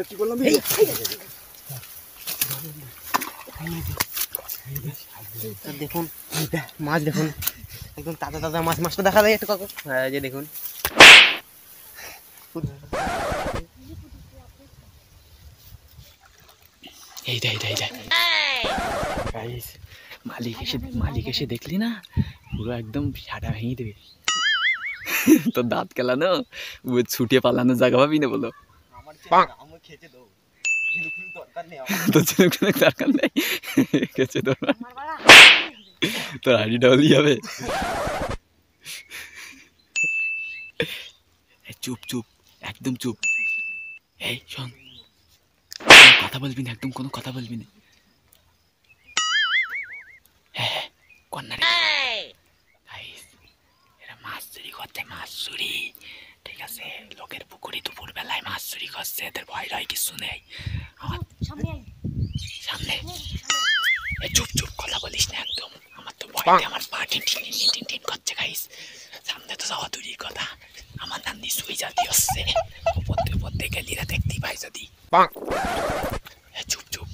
কি বললাম দেখুন মাছ, দেখুন একদম তাজা তাজা মাছ। মাছটা দেখা যায় একটু কাকু? হ্যাঁ, যে দেখুন মালিক এসে দেখলি না, পুরো একদম সাটা ভেঙে দেবে। তোর দাঁত কেলানো, ছুটে পালানো জায়গা পাবি না বলো। দরকার নেই, খেছে তোর হাড়ি ডাউলি যাবে। চুপ চুপ, একদম চুপ। এই শোন, কথা বলবি না, একদম কোনো কথা বলবি না। হ্যাঁ, এরা মাছ চুরি করছে, মাছ চুরি। ঠিক আছে, লোকের পুকুরে দুপুর বেলায় মাছ চুরি করছে, এদের ভয় লয় কিছু নেই। সামনে চুপ চুপ, কথা বলিস না একদম। আমার তো ভয়তে আমার পা টিন করছে গাইস। সামনে তো যাওয়া দূরের কথা, আমার নান্দি সুই জাতি হচ্ছে। পড়তে গেলিরা দেখতে পাই যদি। চুপ চুপ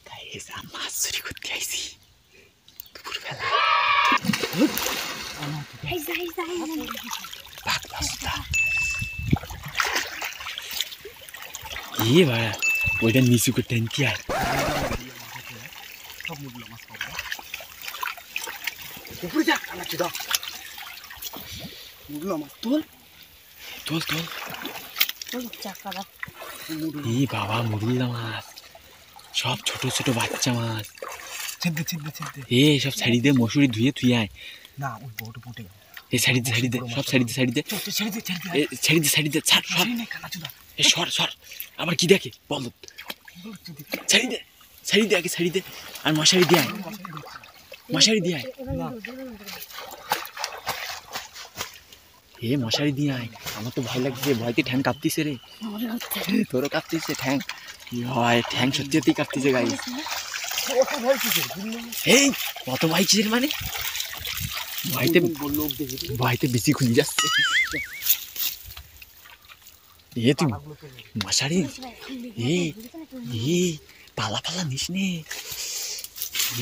গাইস, মাছ চুরি করতে আইছি দুপুর বেলা। ওইটা নিচু করে টেনকি আর বাবা, মুরুল্লা মাছ, সব ছোট ছোট বাচ্চা মাছ। সব ছাড়ি দে, মশুরি ধুয়ে থুয়ে আয়। সর আবার কি দেখে বল। ছাড়ি দে আগে, ছাড়ি দে। আর মশারি দিয়ে আয়, মশারি দিয়ে আয়। মশারি দিয়ে আয়। আমার তো ভয় লাগছে, ভয়তে ঠ্যাং কাঁপতিছে রে। তোরও কাঁপতিছে ঠ্যাং? ঠ্যাং সত্যি সত্যি কাঁপতিছে গাই। এই কত ভয় কিসের মানে? ভয়তে বেশি খুলে যাচ্ছে। তুই মশারি পালা নিস নে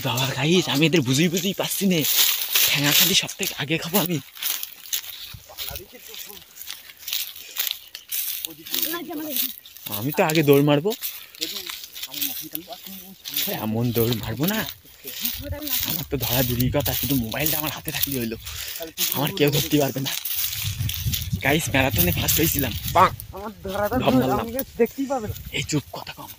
বাবার গাইস। আমি এদের বুঝেই পাচ্ছি নে। ঠ্যাঙা খালি সব থেকে আগে খাবো আমি। আমি তো আগে দৌড় মারবো। এমন দৌড় মারবো না, আমার তো ধরা দূরের কথা, শুধু মোবাইলটা আমার হাতে থাকলে হইলো। আমার কেউ ধরতে পারবে না গাইস। ম্যারাথনে ফার্স্ট হয়েছিলাম। এই চুপ, কথা কম।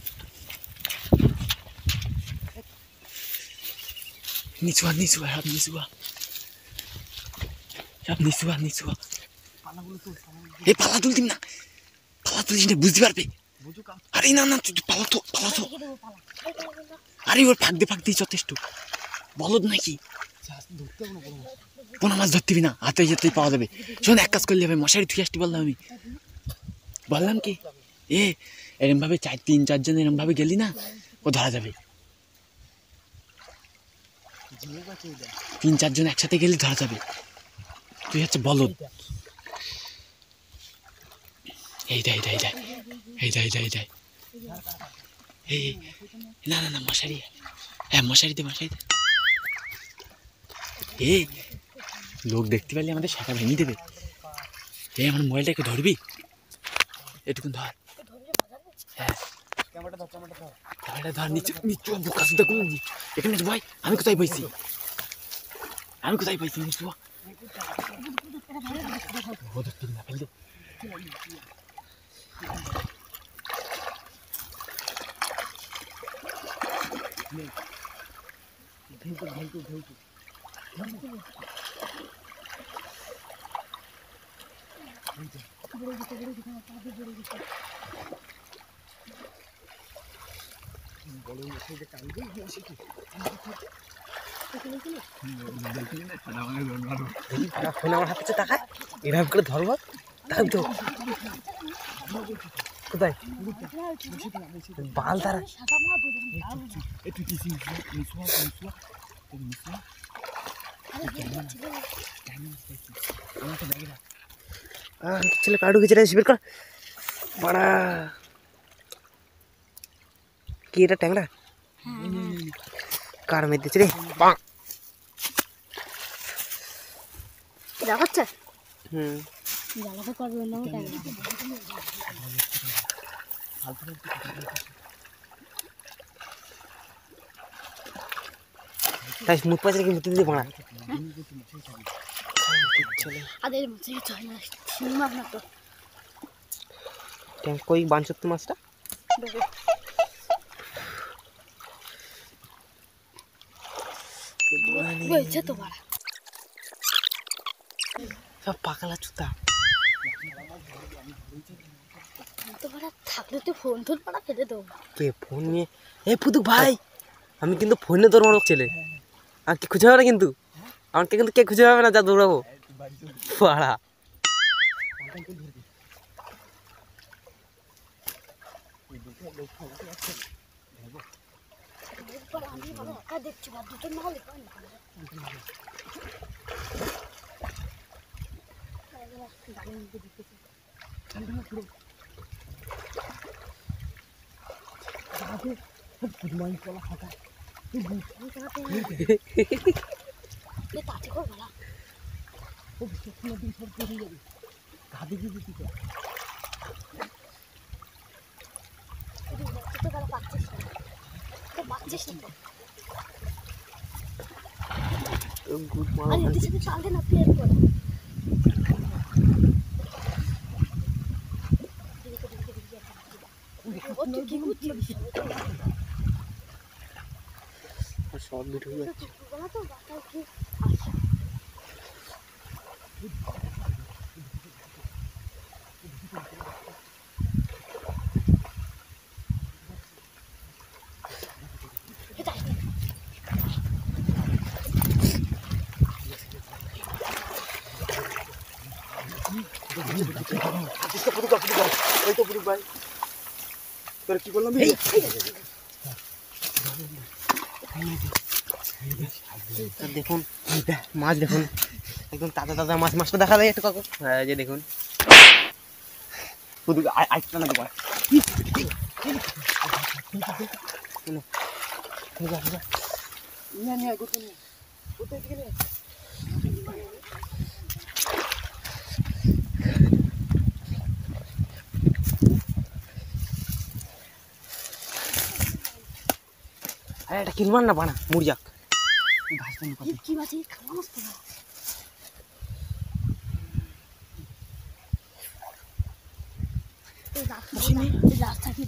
এই পালা তুলতিম না, পালা তুলিস না, বুঝতে পারবে। আরে না তুই পালা তো। আরে ওর ফাঁক দিয়ে যথেষ্ট। বলদ নাকি? পোনা মাছ ধরতে না, হাতে যেতেই পাওয়া যাবে। শোন, এক কাজ করলে হবে, মশারি থুয়ে আসতে বললাম আমি। বললাম কি, এরম ভাবে 3-4 জন এরম ভাবে গেলি না, ও ধরা যাবে। 3-4 জন একসাথে গেলে ধরা যাবে। তুই হচ্ছে বলদ। এই না মশারি। হ্যাঁ, মশারি দে। লোক দেখতে পেলে আমাদের শাখা ভেঙে দেবে। আমার মোবাইলটা একটু ধরবি, এটুকুন ধর। হ্যাঁ, ক্যামেরাটা ধর। নিচু এখানে ভাই, আমি কোথায় পাইছি নিচু। ধরতে না ফেলতে। আমার হাতে টাকা এরকম করে ধরবো, তাই তো কোথায় বাল তারা। चलो काटू खींच रहे शिविर कर बड़ा কি এটা ট্যাংরা কার মধ্যে দিছে রে পাক দেখাচ্ছে হুম জ্বালাতে করবে না ট্যাংরা তাই মুখ পাশে কি মুতে দিতে পারা আদের মাছে চলে না সিনেমা না তো ট্যাং কই বানছত মাছটা বলছে তো বড় সব পাকালা চুতা তো বড় থাকলে তো ফোন তোর পড়া ফেলে দাও কে ফোন নিয়ে এই ফুদুক ভাই আমি কিন্তু ফোনে তোর মারব ছেলে আর কি খুঁজে হবে না কিন্তু আমাকে কিন্তু কে খুঁজে হবে না যা দৌড়াবো পাড়া আমি বড় একা দেখছি বা দুটো না হলে পাই না তাতে করবো না পাচ্ছিস না আর এদের সাথে চালতে না প্লেয়ার করে ও তুই কি করছিস সব মিট হয়ে যাচ্ছে বলা তো বাতাও কি আচ্ছা এই তো পুরুষ ভাই তোর কি বললাম দেখুন মাছ দেখুন একদম তাজা তাজা মাছ মাছটা দেখা যায় একটু কাকু হ্যাঁ যে দেখুন পুরুষ আইসটা না দেবো আরে এটা কিনবার না বানা মুরজাক কি বাজে খাওয়া মস্ত না রাস্তা কি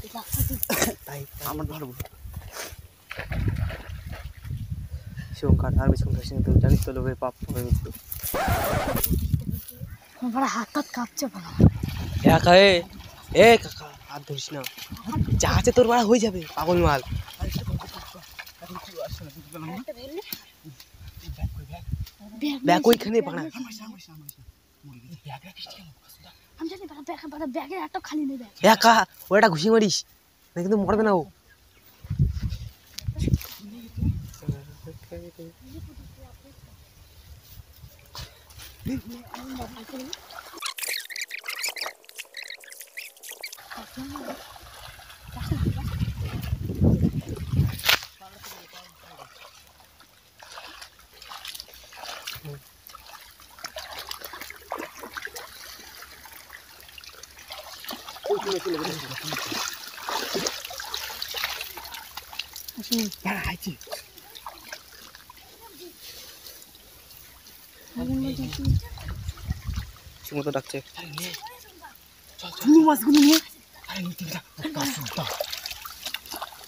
তাই আমার ধরবো শিবঙ্কার আর বেশি তো জানিস তো লোভে পাপ হবে মৃত্যু আমার হাত হাত কাঁপছে বলা একা এ কাকা হাত ধরিস না যা আছে তোর বাড়া হয়ে যাবে পাগল মাল ব্যাগ ওইখানে বাড়া আমি জানি ব্যাগে একটা খালি নেই ব্যাগ একা ওটা ঘুষি মারিস না কিন্তু মরবে না ও মতো ডাকছে মাছগুলো নিয়ে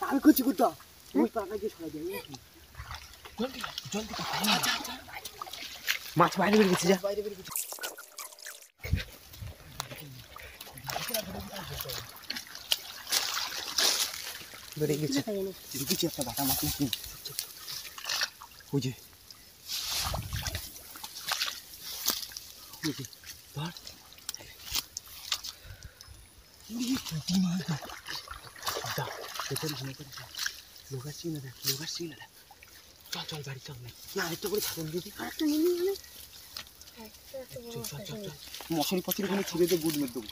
আমি করছি কোথা ওই পাকা দিয়ে ছড়া যায় মাছ বাইরে বেরিয়ে গেছে যা বাইরে বেরিয়ে গেছে বেরিয়ে গেছে দেখেছি একটা বাটা মাছ নাকি বুঝে ধর লোকাচ্ছি না দেখ চল চল বাড়ি চল না আরেকটা করে ছাগল দিদি আরেকটা নিয়ে নিয়ে চল চল চল চল মশারি পাখির ওখানে ছেড়ে দিয়ে গুড মেরে দেবো